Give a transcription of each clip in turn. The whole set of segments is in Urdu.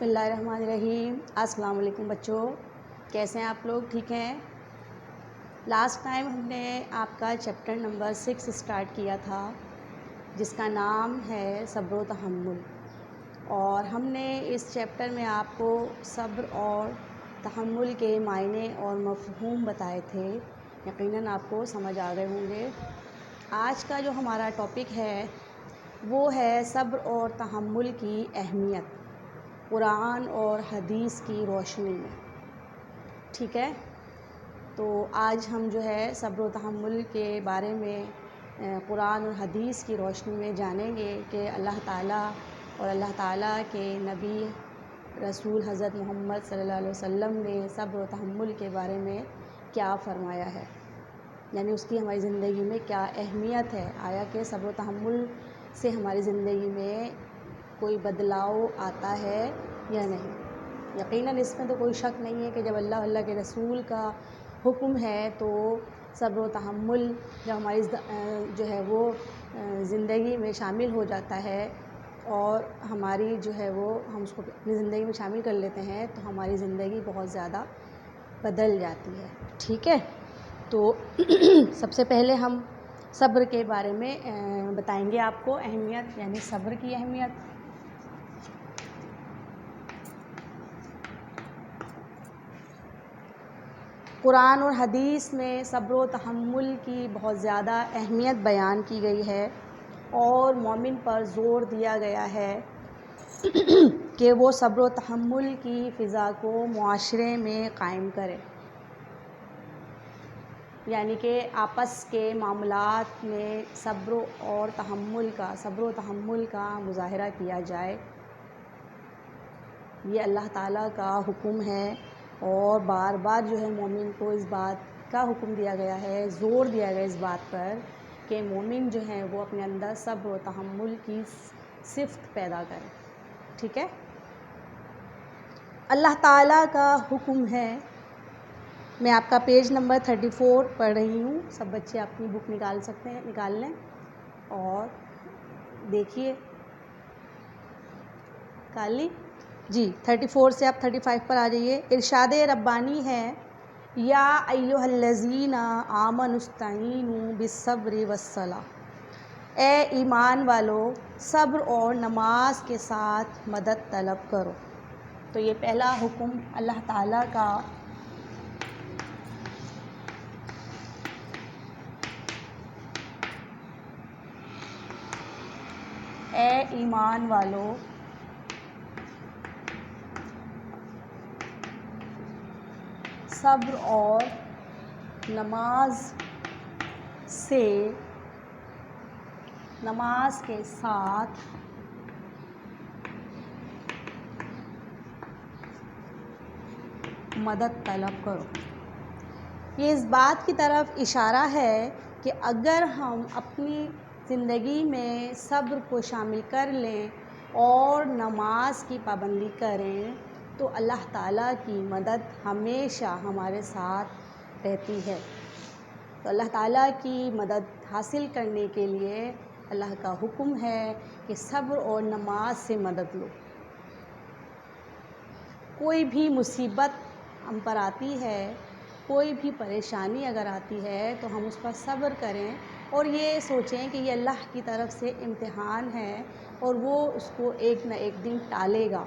بسم اللہ الرحمن الرحیم۔ السلام علیکم بچوں، کیسے ہیں آپ لوگ؟ ٹھیک ہیں؟ لاسٹ ٹائم ہم نے آپ کا چیپٹر نمبر 6 اسٹارٹ کیا تھا جس کا نام ہے صبر و تحمل، اور ہم نے اس چیپٹر میں آپ کو صبر اور تحمل کے معنی اور مفہوم بتائے تھے۔ یقیناً آپ کو سمجھ آ گئے ہوں گے۔ آج کا جو ہمارا ٹاپک ہے وہ ہے صبر اور تحمل کی اہمیت قرآن اور حدیث کی روشنی میں۔ ٹھیک ہے، تو آج ہم جو ہے صبر و تحمل کے بارے میں قرآن اور حدیث کی روشنی میں جانیں گے کہ اللہ تعالیٰ اور اللہ تعالیٰ کے نبی رسول حضرت محمد صلی اللہ علیہ وسلم نے صبر و تحمل کے بارے میں کیا فرمایا ہے، یعنی اس کی ہماری زندگی میں کیا اہمیت ہے۔ آیا کہ صبر و تحمل سے ہماری زندگی میں کوئی بدلاؤ آتا ہے یا نہیں؟ یقیناً اس میں تو کوئی شک نہیں ہے کہ جب اللہ کے رسول کا حکم ہے تو صبر و تحمل جب ہماری جو ہے وہ زندگی میں شامل ہو جاتا ہے اور ہماری جو ہے وہ ہم اس کو اپنی زندگی میں شامل کر لیتے ہیں تو ہماری زندگی بہت زیادہ بدل جاتی ہے۔ ٹھیک ہے، تو سب سے پہلے ہم صبر کے بارے میں بتائیں گے آپ کو اہمیت، یعنی صبر کی اہمیت۔ قرآن اور حدیث میں صبر و تحمل کی بہت زیادہ اہمیت بیان کی گئی ہے اور مومن پر زور دیا گیا ہے کہ وہ صبر و تحمل کی فضا کو معاشرے میں قائم کرے، یعنی کہ آپس کے معاملات میں صبر و تحمل کا مظاہرہ کیا جائے۔ یہ اللہ تعالیٰ کا حکم ہے اور بار بار جو ہے مومن کو اس بات کا حکم دیا گیا ہے، زور دیا گیا اس بات پر کہ مومن جو ہیں وہ اپنے اندر صبر و تحمل کی صفت پیدا کرے۔ ٹھیک ہے، اللہ تعالیٰ کا حکم ہے۔ میں آپ کا پیج نمبر 34 پڑھ رہی ہوں، سب بچے اپنی بک نکال لیں اور دیکھیے۔ نکال لی؟ جی، 34 سے آپ 35 پر آ جائیے۔ ارشاد ربانی ہے، یا ایھا الذین آمنوا استعینوا بالصبر والصلاۃ، اے ایمان والو صبر اور نماز کے ساتھ مدد طلب کرو۔ تو یہ پہلا حکم اللہ تعالیٰ کا اے ایمان والو صبر اور نماز کے ساتھ مدد طلب کرو۔ یہ اس بات کی طرف اشارہ ہے کہ اگر ہم اپنی زندگی میں صبر کو شامل کر لیں اور نماز کی پابندی کریں تو اللہ تعالیٰ کی مدد ہمیشہ ہمارے ساتھ رہتی ہے۔ تو اللہ تعالیٰ کی مدد حاصل کرنے کے لیے اللہ کا حکم ہے کہ صبر اور نماز سے مدد لو۔ کوئی بھی مصیبت ہم پر آتی ہے، کوئی بھی پریشانی اگر آتی ہے تو ہم اس پر صبر کریں اور یہ سوچیں کہ یہ اللہ کی طرف سے امتحان ہے اور وہ اس کو ایک نہ ایک دن ٹالے گا۔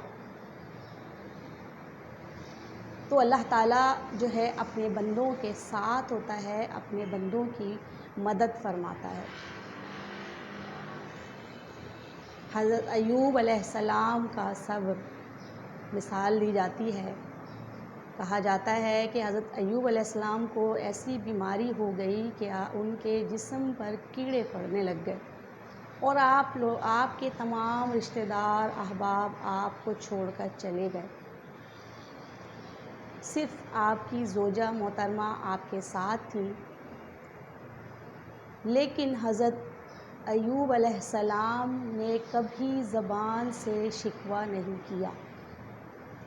تو اللہ تعالیٰ جو ہے اپنے بندوں کے ساتھ ہوتا ہے، اپنے بندوں کی مدد فرماتا ہے۔ حضرت ایوب علیہ السلام کا صبر مثال دی جاتی ہے۔ کہا جاتا ہے کہ حضرت ایوب علیہ السلام کو ایسی بیماری ہو گئی کہ ان کے جسم پر کیڑے پڑنے لگ گئے اور آپ کے تمام رشتہ دار احباب آپ کو چھوڑ کر چلے گئے، صرف آپ کی زوجہ محترمہ آپ کے ساتھ تھی۔ لیکن حضرت ایوب علیہ السلام نے کبھی زبان سے شکوہ نہیں کیا،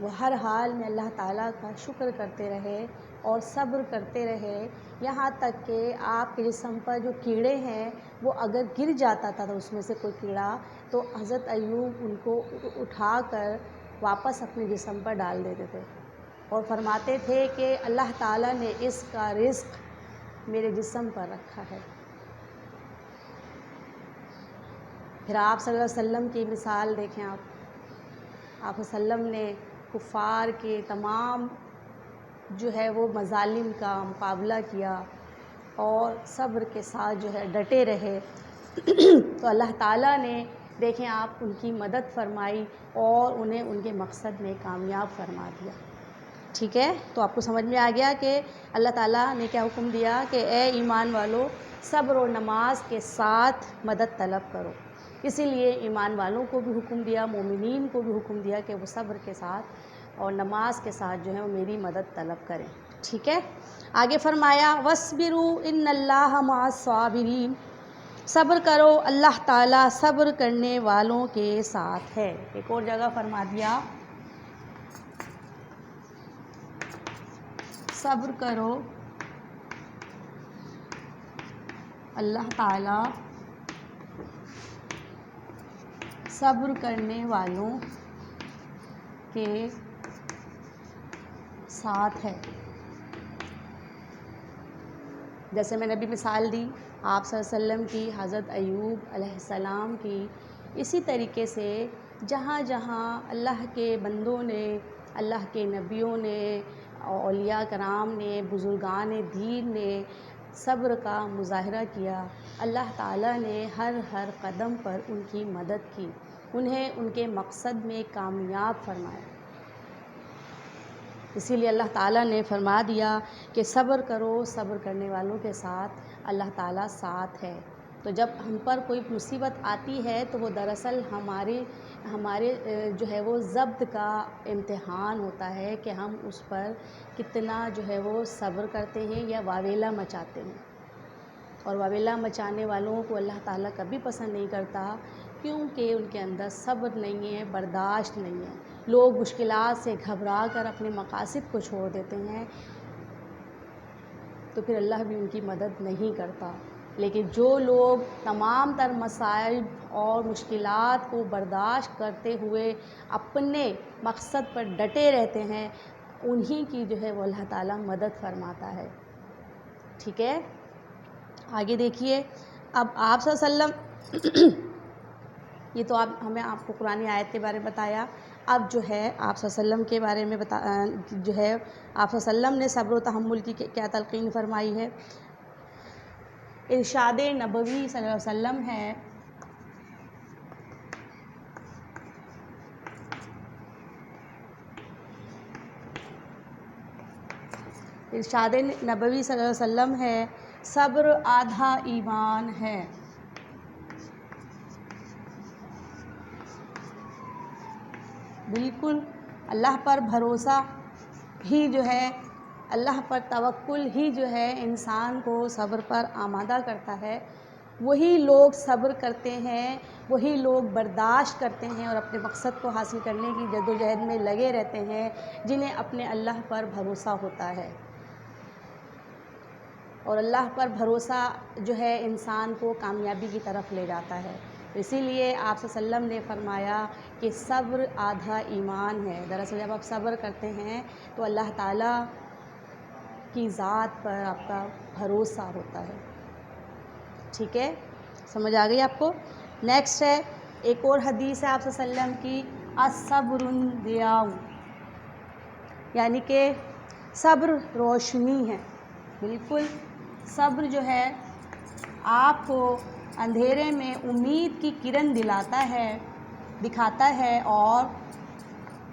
وہ ہر حال میں اللہ تعالیٰ کا شکر کرتے رہے اور صبر کرتے رہے، یہاں تک کہ آپ کے جسم پر جو کیڑے ہیں وہ اگر گر جاتا تھا تو اس میں سے کوئی کیڑا، تو حضرت ایوب ان کو اٹھا کر واپس اپنے جسم پر ڈال دیتے تھے اور فرماتے تھے کہ اللہ تعالیٰ نے اس کا رزق میرے جسم پر رکھا ہے۔ پھر آپ صلی اللہ علیہ وسلم کی مثال دیکھیں، آپ وسلم نے کفار کے تمام جو ہے وہ مظالم کا مقابلہ کیا اور صبر کے ساتھ جو ہے ڈٹے رہے، تو اللہ تعالیٰ نے دیکھیں آپ ان کی مدد فرمائی اور انہیں ان کے مقصد میں کامیاب فرما دیا۔ ٹھیک ہے، تو آپ کو سمجھ میں آ گیا کہ اللہ تعالیٰ نے کیا حکم دیا کہ اے ایمان والو صبر و نماز کے ساتھ مدد طلب کرو۔ اسی لیے ایمان والوں کو بھی حکم دیا، مومنین کو بھی حکم دیا کہ وہ صبر کے ساتھ اور نماز کے ساتھ جو ہے وہ میری مدد طلب کریں۔ ٹھیک ہے، آگے فرمایا وَاصْبِرُوا إِنَّ اللَّهَ مَعَ الصَّابِرِينَ، صبر کرو اللہ تعالیٰ صبر کرنے والوں کے ساتھ ہے۔ ایک اور جگہ فرما دیا صبر کرو اللہ تعالیٰ صبر کرنے والوں کے ساتھ ہے۔ جیسے میں نے ابھی مثال دی آپ صلی اللہ علیہ وسلم کی، حضرت ایوب علیہ السلام کی، اسی طریقے سے جہاں جہاں اللہ کے بندوں نے، اللہ کے نبیوں نے، اولیاء کرام نے، بزرگان دین نے صبر کا مظاہرہ کیا، اللہ تعالیٰ نے ہر قدم پر ان کی مدد کی، انہیں ان کے مقصد میں کامیاب فرمایا۔ اسی لیے اللہ تعالیٰ نے فرما دیا کہ صبر کرو، صبر کرنے والوں کے ساتھ اللہ تعالیٰ ساتھ ہے۔ تو جب ہم پر کوئی مصیبت آتی ہے تو وہ دراصل ہمارے جو ہے وہ ضبط کا امتحان ہوتا ہے کہ ہم اس پر کتنا جو ہے وہ صبر کرتے ہیں یا واویلا مچاتے ہیں۔ اور واویلا مچانے والوں کو اللہ تعالیٰ کبھی پسند نہیں کرتا، کیونکہ ان کے اندر صبر نہیں ہے، برداشت نہیں ہے۔ لوگ مشکلات سے گھبرا کر اپنے مقاصد کو چھوڑ دیتے ہیں تو پھر اللہ بھی ان کی مدد نہیں کرتا، لیکن جو لوگ تمام تر مصائب اور مشکلات کو برداشت کرتے ہوئے اپنے مقصد پر ڈٹے رہتے ہیں، انہی کی جو ہے وہ اللہ تعالیٰ مدد فرماتا ہے۔ ٹھیک ہے، آگے دیکھیے، اب آپ صلی اللہ علیہ وسلم یہ تو آپ کو قرآن آیت کے بارے میں بتایا، اب جو ہے آپ صلی اللہ علیہ وسلم کے بارے میں جو ہے آپ صلی اللہ علیہ وسلم نے صبر و تحمل کی کیا تلقین فرمائی ہے۔ ارشاد نبوی صلی اللہ علیہ وسلم ہے، ارشاد نبوی صلی اللہ علیہ وسلم ہے، صبر آدھا ایمان ہے۔ بالکل اللہ پر بھروسہ ہی جو ہے، اللہ پر توکل ہی جو ہے انسان کو صبر پر آمادہ کرتا ہے۔ وہی لوگ صبر کرتے ہیں، وہی لوگ برداشت کرتے ہیں اور اپنے مقصد کو حاصل کرنے کی جدوجہد میں لگے رہتے ہیں، جنہیں اپنے اللہ پر بھروسہ ہوتا ہے۔ اور اللہ پر بھروسہ جو ہے انسان کو کامیابی کی طرف لے جاتا ہے۔ اسی لیے آپ صلی اللہ علیہ وسلم نے فرمایا کہ صبر آدھا ایمان ہے۔ دراصل جب آپ صبر کرتے ہیں تو اللہ تعالیٰ کی ذات پر آپ کا بھروسہ ہوتا ہے۔ ٹھیک ہے، سمجھ آ گئی آپ کو؟ نیکسٹ ہے ایک اور حدیث ہے آپ صلی اللہ علیہ وسلم کی، الصبر ضیاء، یعنی کہ صبر روشنی ہے۔ بالکل صبر جو ہے آپ کو اندھیرے میں امید کی کرن دکھاتا ہے اور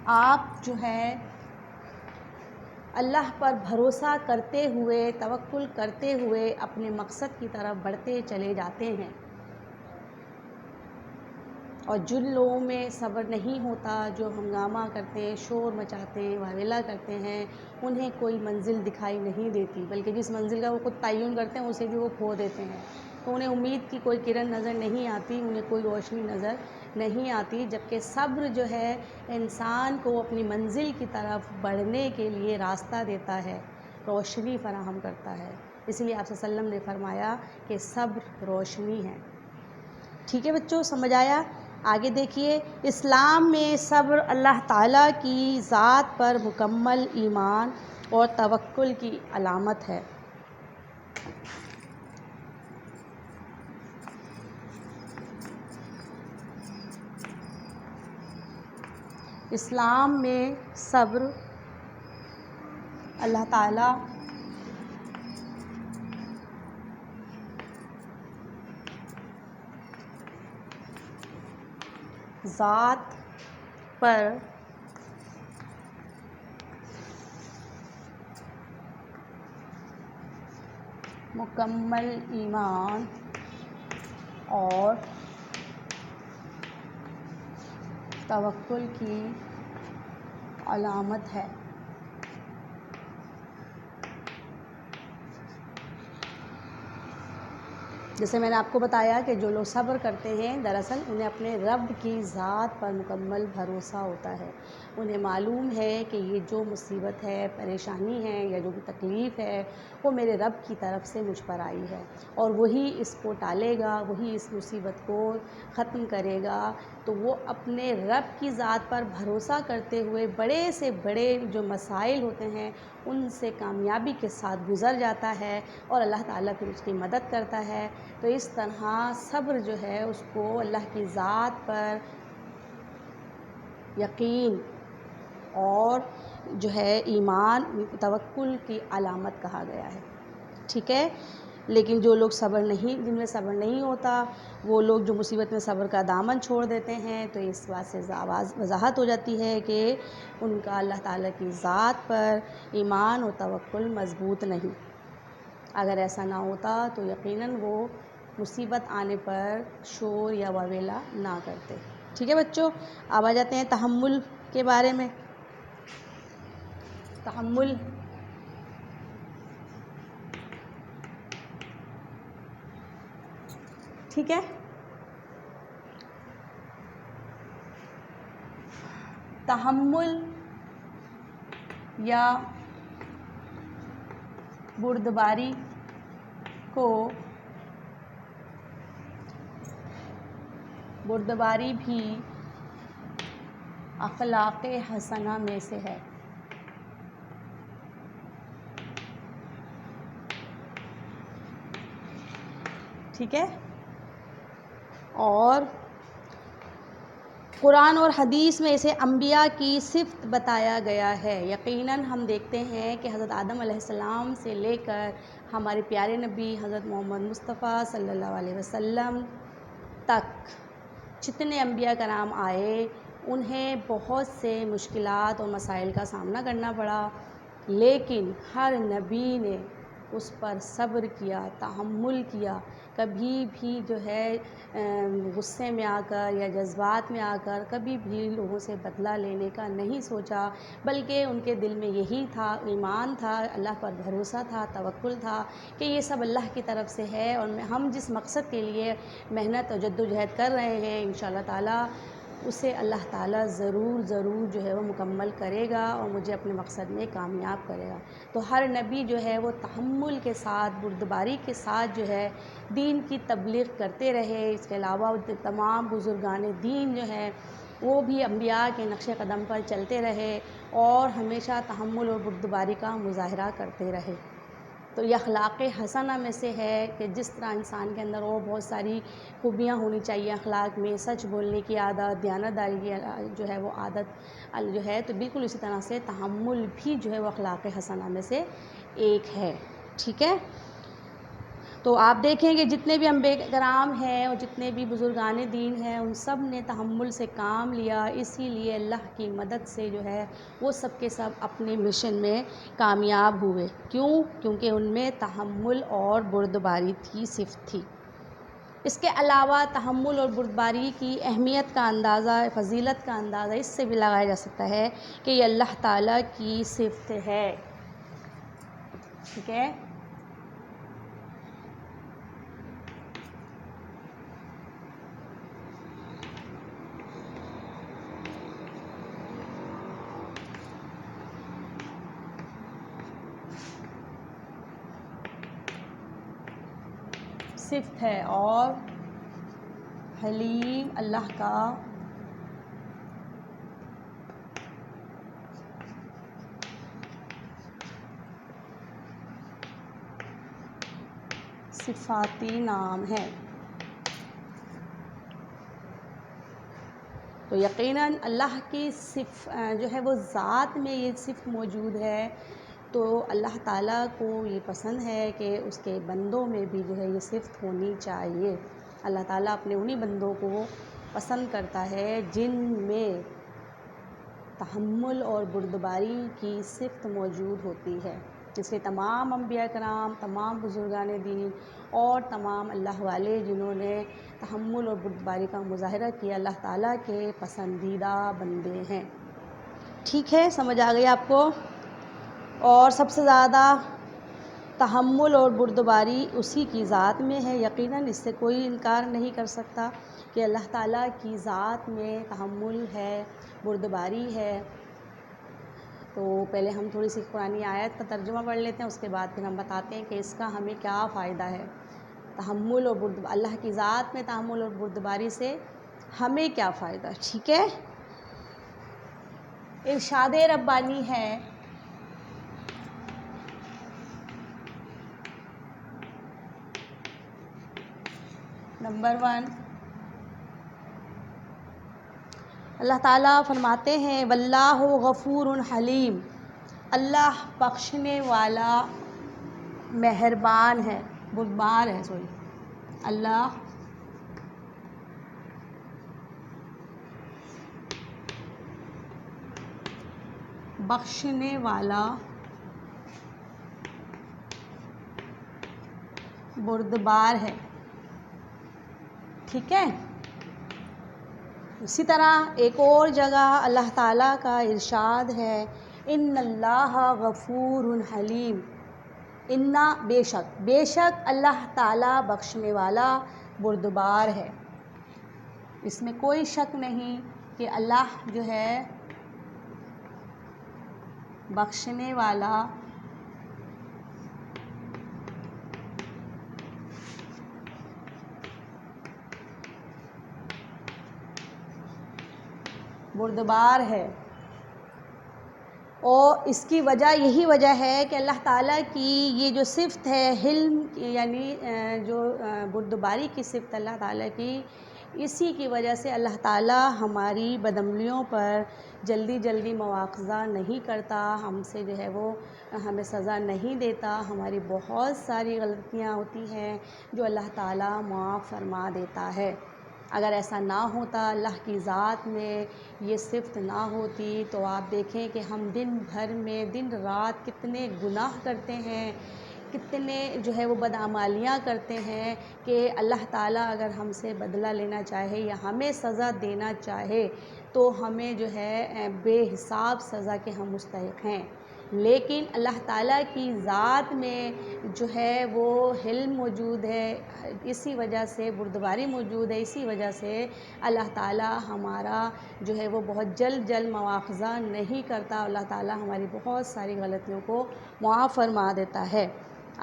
آپ جو ہے اللہ پر بھروسہ کرتے ہوئے، توکل کرتے ہوئے اپنے مقصد کی طرف بڑھتے چلے جاتے ہیں۔ اور جن لوگوں میں صبر نہیں ہوتا، جو ہنگامہ کرتے ہیں، شور مچاتے ہیں، واویلا کرتے ہیں، انہیں کوئی منزل دکھائی نہیں دیتی، بلکہ جس منزل کا وہ خود تعین کرتے ہیں اسے بھی وہ کھو دیتے ہیں۔ تو انہیں امید کی کوئی کرن نظر نہیں آتی، انہیں کوئی روشنی نظر نہیں آتی، جبکہ صبر جو ہے انسان کو اپنی منزل کی طرف بڑھنے کے لیے راستہ دیتا ہے، روشنی فراہم کرتا ہے۔ اس لیے آپ صلی اللہ علیہ وسلم نے فرمایا کہ صبر روشنی ہے۔ ٹھیک ہے بچوں، سمجھ آیا؟ آگے دیکھیے، اسلام میں صبر اللہ تعالیٰ کی ذات پر مکمل ایمان اور توکل کی علامت ہے۔ اسلام میں صبر اللہ تعالیٰ ذات پر مکمل ایمان اور توکل کی علامت ہے۔ جیسے میں نے آپ کو بتایا کہ جو لوگ صبر کرتے ہیں دراصل انہیں اپنے رب کی ذات پر مکمل بھروسہ ہوتا ہے۔ انہیں معلوم ہے کہ یہ جو مصیبت ہے، پریشانی ہے یا جو بھی تکلیف ہے وہ میرے رب کی طرف سے مجھ پر آئی ہے، اور وہی اس کو ٹالے گا، وہی اس مصیبت کو ختم کرے گا۔ تو وہ اپنے رب کی ذات پر بھروسہ کرتے ہوئے بڑے سے بڑے جو مسائل ہوتے ہیں ان سے کامیابی کے ساتھ گزر جاتا ہے، اور اللہ تعالیٰ پھر اس کی مدد کرتا ہے۔ تو اس طرح صبر جو ہے اس کو اللہ کی ذات پر یقین اور جو ہے ایمان توکل کی علامت کہا گیا ہے، ٹھیک ہے۔ لیکن جو لوگ جن میں صبر نہیں ہوتا، وہ لوگ جو مصیبت میں صبر کا دامن چھوڑ دیتے ہیں، تو اس بات سے وضاحت ہو جاتی ہے کہ ان کا اللہ تعالیٰ کی ذات پر ایمان اور توکل مضبوط نہیں۔ اگر ایسا نہ ہوتا تو یقیناً وہ مصیبت آنے پر شور یا واویلا نہ کرتے، ٹھیک ہے بچوں۔ اب آ جاتے ہیں تحمل کے بارے میں۔ تحمل ٹھیک ہے، تحمل یا بردباری بھی اخلاق حسنہ میں سے ہے، ٹھیک ہے۔ اور قرآن اور حدیث میں اسے انبیاء کی صفت بتایا گیا ہے۔ یقیناً ہم دیکھتے ہیں کہ حضرت آدم علیہ السلام سے لے کر ہمارے پیارے نبی حضرت محمد مصطفیٰ صلی اللہ علیہ وسلم تک جتنے انبیاء کرام آئے انہیں بہت سے مشکلات اور مسائل کا سامنا کرنا پڑا، لیکن ہر نبی نے اس پر صبر کیا، تحمل کیا، کبھی بھی جو ہے غصے میں آ کر یا جذبات میں آ کر کبھی بھی لوگوں سے بدلہ لینے کا نہیں سوچا، بلکہ ان کے دل میں یہی تھا، ایمان تھا، اللہ پر بھروسہ تھا، توکل تھا کہ یہ سب اللہ کی طرف سے ہے، اور ہم جس مقصد کے لیے محنت اور جدوجہد کر رہے ہیں انشاءاللہ تعالیٰ اسے اللہ تعالیٰ ضرور جو ہے وہ مکمل کرے گا اور مجھے اپنے مقصد میں کامیاب کرے گا۔ تو ہر نبی جو ہے وہ تحمل کے ساتھ، بردباری کے ساتھ جو ہے دین کی تبلیغ کرتے رہے۔ اس کے علاوہ تمام بزرگان دین جو ہے وہ بھی انبیاء کے نقش قدم پر چلتے رہے اور ہمیشہ تحمل اور بردباری کا مظاہرہ کرتے رہے۔ تو یہ اخلاق حسنہ میں سے ہے کہ جس طرح انسان کے اندر اور بہت ساری خوبیاں ہونی چاہیے اخلاق میں، سچ بولنے کی عادت، دیانتداری کی جو ہے وہ عادت جو ہے، تو بالکل اسی طرح سے تحمل بھی جو ہے وہ اخلاق حسنہ میں سے ایک ہے، ٹھیک ہے۔ تو آپ دیکھیں کہ جتنے بھی انبیاء کرام ہیں اور جتنے بھی بزرگان دین ہیں ان سب نے تحمل سے کام لیا، اسی لیے اللہ کی مدد سے جو ہے وہ سب کے سب اپنے مشن میں کامیاب ہوئے۔ کیوں؟ کیونکہ ان میں تحمل اور بردباری کی صفت تھی۔ اس کے علاوہ تحمل اور بردباری کی اہمیت کا اندازہ، فضیلت کا اندازہ اس سے بھی لگایا جا سکتا ہے کہ یہ اللہ تعالیٰ کی صفت ہے، ٹھیک ہے۔ صفت ہے، اور حلیم اللہ کا صفاتی نام ہے۔ تو یقیناً اللہ کی جو ہے وہ ذات میں یہ صفت موجود ہے، تو اللہ تعالیٰ کو یہ پسند ہے کہ اس کے بندوں میں بھی جو ہے یہ صفت ہونی چاہیے۔ اللہ تعالیٰ اپنے انہی بندوں کو پسند کرتا ہے جن میں تحمل اور بردباری کی صفت موجود ہوتی ہے، اس لیے تمام انبیاء کرام، تمام بزرگان دین اور تمام اللہ والے جنہوں نے تحمل اور بردباری کا مظاہرہ کیا، اللہ تعالیٰ کے پسندیدہ بندے ہیں۔ ٹھیک ہے، سمجھ آ گئی آپ کو؟ اور سب سے زیادہ تحمل اور بردباری اسی کی ذات میں ہے، یقیناً اس سے کوئی انکار نہیں کر سکتا کہ اللہ تعالیٰ کی ذات میں تحمل ہے، بردباری ہے۔ تو پہلے ہم تھوڑی سی قرآنی آیت کا ترجمہ پڑھ لیتے ہیں، اس کے بعد پھر ہم بتاتے ہیں کہ اس کا ہمیں کیا فائدہ ہے، تحمل اور اللہ کی ذات میں تحمل اور بردباری سے ہمیں کیا فائدہ۔ ٹھیک ہے، ارشاد ربانی ہے، نمبر 1، اللہ تعالیٰ فرماتے ہیں واللہ غفور حلیم، اللہ بخشنے والا مہربان ہے، بردبار ہے، اللہ بخشنے والا بردبار ہے۔ ٹھیک ہے، اسی طرح ایک اور جگہ اللہ تعالیٰ کا ارشاد ہے ان اللہ غفور حلیم، بے شک اللہ تعالیٰ بخشنے والا بردبار ہے۔ اس میں کوئی شک نہیں کہ اللہ جو ہے بخشنے والا بردبار ہے، اور اس کی وجہ یہی وجہ ہے کہ اللہ تعالیٰ کی یہ جو صفت ہے حلم، یعنی جو بردباری کی صفت اللہ تعالیٰ کی، اسی کی وجہ سے اللہ تعالیٰ ہماری بدعملیوں پر جلدی جلدی مواخذہ نہیں کرتا، ہم سے جو ہے وہ ہمیں سزا نہیں دیتا، ہماری بہت ساری غلطیاں ہوتی ہیں جو اللہ تعالیٰ معاف فرما دیتا ہے۔ اگر ایسا نہ ہوتا، اللہ کی ذات میں یہ صفت نہ ہوتی، تو آپ دیکھیں کہ ہم دن بھر میں دن رات کتنے گناہ کرتے ہیں، کتنے جو ہے وہ بدعمالیاں کرتے ہیں کہ اللہ تعالیٰ اگر ہم سے بدلہ لینا چاہے یا ہمیں سزا دینا چاہے تو ہمیں جو ہے بے حساب سزا کے ہم مستحق ہیں، لیکن اللہ تعالیٰ کی ذات میں جو ہے وہ حلم موجود ہے، اسی وجہ سے بردباری موجود ہے، اسی وجہ سے اللہ تعالیٰ ہمارا جو ہے وہ بہت جلد مواخذہ نہیں کرتا، اللہ تعالیٰ ہماری بہت ساری غلطیوں کو معاف فرما دیتا ہے۔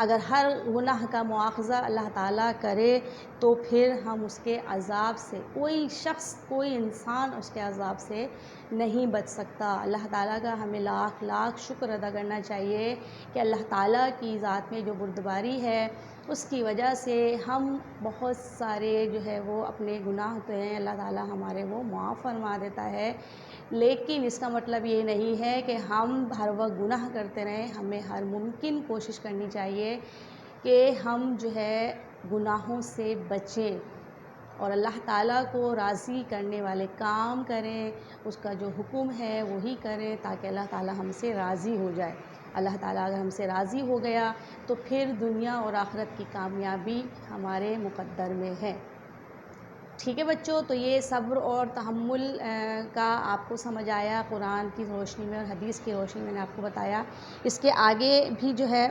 اگر ہر گناہ کا مواخذہ اللہ تعالیٰ کرے تو پھر ہم اس کے عذاب سے، کوئی شخص، کوئی انسان اس کے عذاب سے نہیں بچ سکتا۔ اللہ تعالیٰ کا ہمیں لاکھ لاکھ شکر ادا کرنا چاہیے کہ اللہ تعالیٰ کی ذات میں جو بردباری ہے اس کی وجہ سے ہم بہت سارے جو ہے وہ اپنے گناہ ہوتے ہیں، اللہ تعالیٰ ہمارے وہ معاف فرما دیتا ہے، لیکن اس کا مطلب یہ نہیں ہے کہ ہم ہر وقت گناہ کرتے رہیں، ہمیں ہر ممکن کوشش کرنی چاہیے کہ ہم جو ہے گناہوں سے بچیں اور اللہ تعالیٰ کو راضی کرنے والے کام کریں، اس کا جو حکم ہے وہی کریں تاکہ اللہ تعالیٰ ہم سے راضی ہو جائے۔ اللہ تعالیٰ اگر ہم سے راضی ہو گیا تو پھر دنیا اور آخرت کی کامیابی ہمارے مقدر میں ہے۔ ٹھیک ہے بچوں، تو یہ صبر اور تحمل کا آپ کو سمجھ آیا، قرآن کی روشنی میں اور حدیث کی روشنی میں نے آپ کو بتایا۔ اس کے آگے بھی جو ہے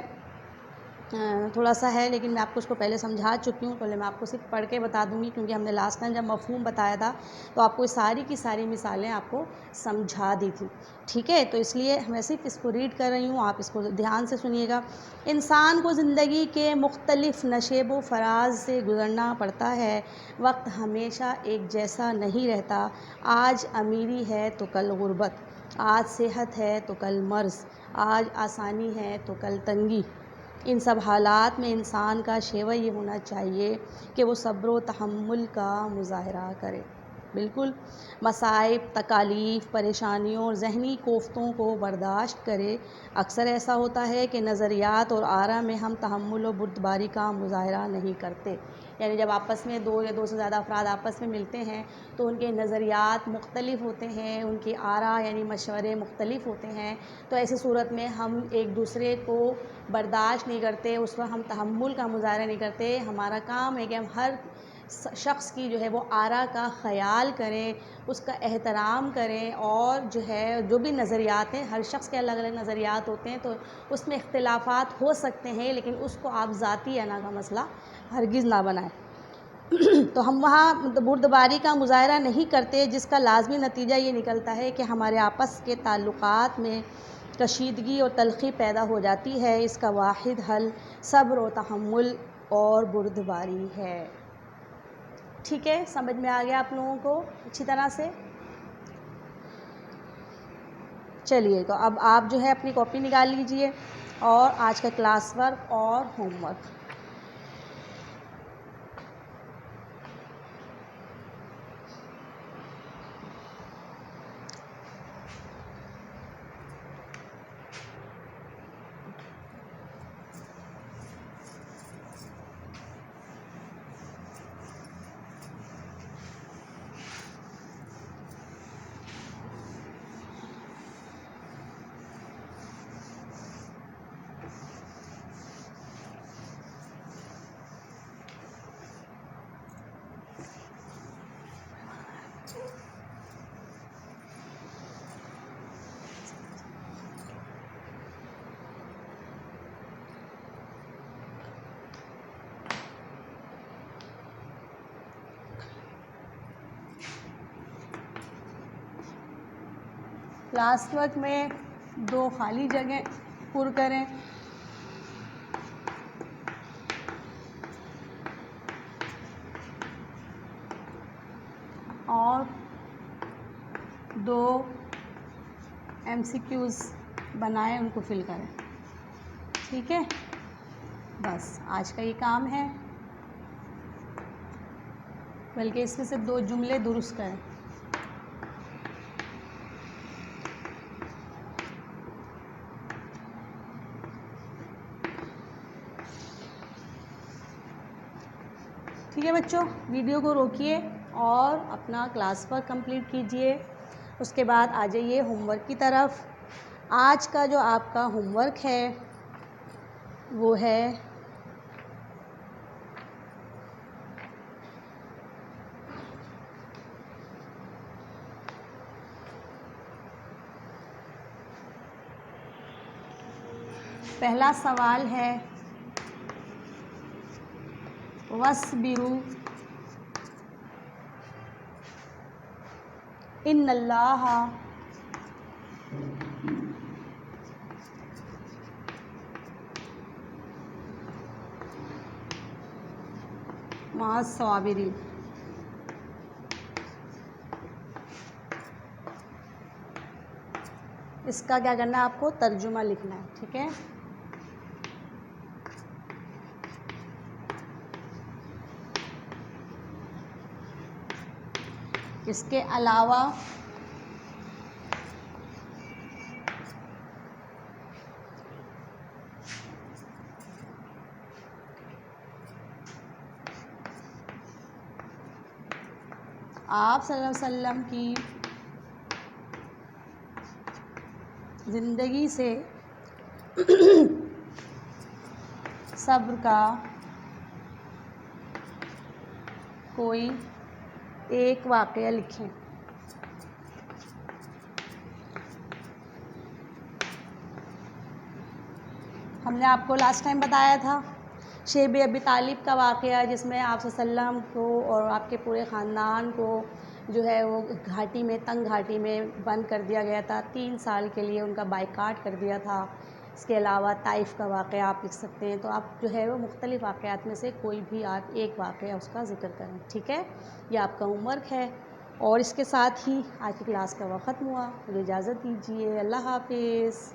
تھوڑا سا ہے، لیکن میں آپ کو اس کو پہلے سمجھا چکی ہوں. پہلے میں آپ کو صرف پڑھ کے بتا دوں گی، کیونکہ ہم نے لاسٹ ٹائم جب مفہوم بتایا تھا تو آپ کو ساری کی ساری مثالیں آپ کو سمجھا دی تھی. ٹھیک ہے، تو اس لیے میں صرف اس کو ریڈ کر رہی ہوں، آپ اس کو دھیان سے سنیے گا. انسان کو زندگی کے مختلف نشیب و فراز سے گزرنا پڑتا ہے. وقت ہمیشہ ایک جیسا نہیں رہتا. آج امیری ہے تو کل غربت، آج صحت ہے تو کل مرض، آج آسانی ہے تو کل تنگی. ان سب حالات میں انسان کا شیوہ یہ ہونا چاہیے کہ وہ صبر و تحمل کا مظاہرہ کرے. بالکل، مصائب، تکالیف، پریشانیوں اور ذہنی کوفتوں کو برداشت کرے. اکثر ایسا ہوتا ہے کہ نظریات اور آراء میں ہم تحمل و بردباری کا مظاہرہ نہیں کرتے. یعنی جب آپس میں دو یا دو سے زیادہ افراد آپس میں ملتے ہیں تو ان کے نظریات مختلف ہوتے ہیں، ان کی آراء یعنی مشورے مختلف ہوتے ہیں. تو ایسی صورت میں ہم ایک دوسرے کو برداشت نہیں کرتے، اس پر ہم تحمل کا مظاہرہ نہیں کرتے. ہمارا کام ہے کہ ہم ہر شخص کی جو ہے وہ آراء کا خیال کریں، اس کا احترام کریں، اور جو ہے جو بھی نظریات ہیں، ہر شخص کے الگ الگ نظریات ہوتے ہیں، تو اس میں اختلافات ہو سکتے ہیں، لیکن اس کو آپ ذاتی انا کا مسئلہ ہرگز نہ بنائیں. تو ہم وہاں بردباری کا مظاہرہ نہیں کرتے، جس کا لازمی نتیجہ یہ نکلتا ہے کہ ہمارے آپس کے تعلقات میں کشیدگی اور تلخی پیدا ہو جاتی ہے. اس کا واحد حل صبر و تحمل اور بردباری ہے. ٹھیک ہے، سمجھ میں آ گیا آپ لوگوں کو اچھی طرح سے؟ چلیے، تو اب آپ جو ہے اپنی کاپی نکال لیجئے اور آج کا کلاس ورک اور ہوم ورک. کلاس ورک میں 2 خالی جگہ پر کریں. اور 2 MCQs بنائیں، ان کو فل کریں. ٹھیک ہے، بس آج کا یہ کام ہے. بلکہ اس میں سے 2 جملے درست کریں. ٹھیک ہے بچوں، ویڈیو کو روکیے اور اپنا کلاس ورک کمپلیٹ کیجئے. اس کے بعد آ جائیے ہوم ورک کی طرف. آج کا جو آپ کا ہوم ورک ہے وہ ہے پہلا سوال ہے وَاصْبِرُوا إِنَّ اللَّهَ مع الصابرین. اس کا کیا کرنا ہے، آپ کو ترجمہ لکھنا ہے. ٹھیک ہے، اس کے علاوہ آپ صلی اللہ علیہ وسلم کی زندگی سے صبر کا کوئی ایک واقعہ لکھیں. ہم نے آپ کو لاسٹ ٹائم بتایا تھا شیب ابی طالب کا واقعہ، جس میں آپ صلی اللہ علیہ وسلم کو اور آپ کے پورے خاندان کو جو ہے وہ گھاٹی میں، تنگ گھاٹی میں بند کر دیا گیا تھا، 3 سال کے لیے ان کا بائیکاٹ کر دیا تھا۔ اس کے علاوہ طائف کا واقعہ آپ لکھ سکتے ہیں۔ تو آپ جو ہے وہ مختلف واقعات میں سے کوئی بھی آپ ایک واقعہ اس کا ذکر کریں، ٹھیک ہے؟ یہ آپ کا ہوم ورک ہے، اور اس کے ساتھ ہی آج کی کلاس کا وقت ختم ہوا۔ مجھے اجازت دیجیے، اللہ حافظ۔